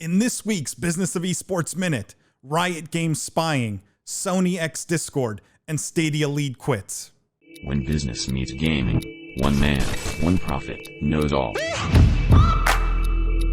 In this week's Business of Esports Minute, Riot Games Spying, Sony X Discord, and Stadia Lead Quits. When business meets gaming, one man, one profit, knows all.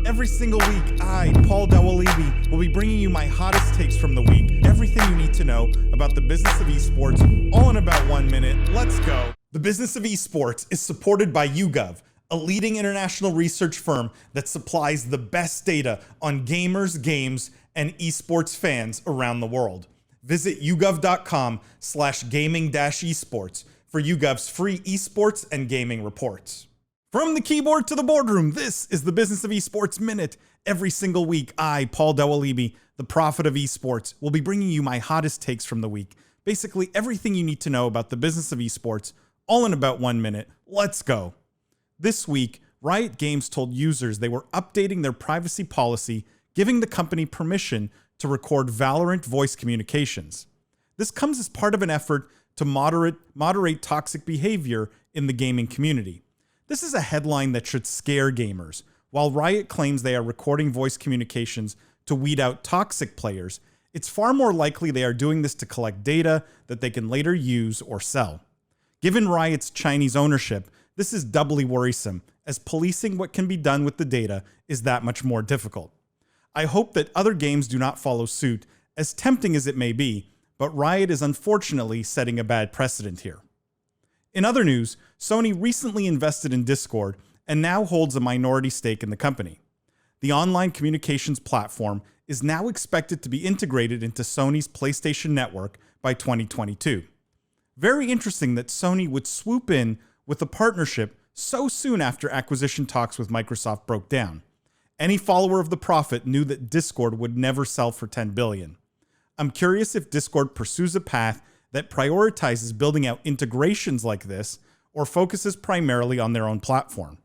Every single week, I, Paul Dawalibi, will be bringing you my hottest takes from the week. Everything you need to know about the business of esports, all in about 1 minute. Let's go. The business of esports is supported by YouGov, a leading international research firm that supplies the best data on gamers, games, and esports fans around the world. Visit yougov.com/gaming-esports for YouGov's free esports and gaming reports. From the keyboard to the boardroom, this is the Business of Esports Minute. Every single week, I, Paul Dawalibi, the prophet of esports, will be bringing you my hottest takes from the week. Basically, everything you need to know about the business of esports, all in about 1 minute. Let's go. This week, Riot Games told users they were updating their privacy policy, giving the company permission to record Valorant voice communications. This comes as part of an effort to moderate toxic behavior in the gaming community. This is a headline that should scare gamers. While Riot claims they are recording voice communications to weed out toxic players, it's far more likely they are doing this to collect data that they can later use or sell. Given Riot's Chinese ownership, this is doubly worrisome, as policing what can be done with the data is that much more difficult. I hope that other games do not follow suit, as tempting as it may be, but Riot is unfortunately setting a bad precedent here. In other news, Sony recently invested in Discord and now holds a minority stake in the company. The online communications platform is now expected to be integrated into Sony's PlayStation Network by 2022. Very interesting that Sony would swoop in with a partnership so soon after acquisition talks with Microsoft broke down. Any follower of the prophet knew that Discord would never sell for $10 billion. I'm curious if Discord pursues a path that prioritizes building out integrations like this or focuses primarily on their own platform.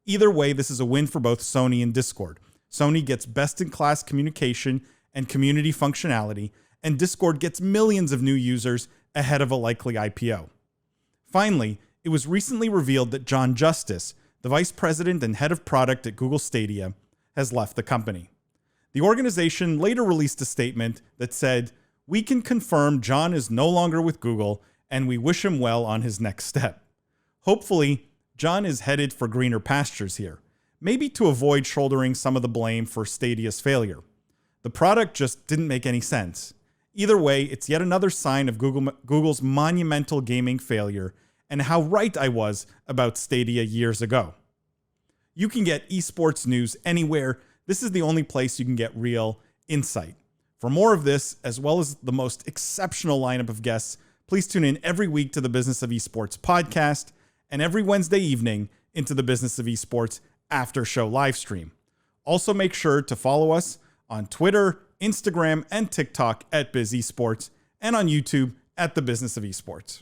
Either way, this is a win for both Sony and Discord. Sony gets best-in-class communication and community functionality, and Discord gets millions of new users ahead of a likely IPO. Finally, it was recently revealed that John Justice, the vice president and head of product at Google Stadia, has left the company. The organization later released a statement that said, "We can confirm John is no longer with Google, and we wish him well on his next step." Hopefully, John is headed for greener pastures here, maybe to avoid shouldering some of the blame for Stadia's failure. The product just didn't make any sense. Either way, it's yet another sign of Google's monumental gaming failure and how right I was about Stadia years ago. You can get esports news anywhere. This is the only place you can get real insight. For more of this, as well as the most exceptional lineup of guests, please tune in every week to the Business of Esports podcast and every Wednesday evening into the Business of Esports after show live stream. Also make sure to follow us on Twitter, Instagram, and TikTok at Biz Esports, and on YouTube at the Business of Esports.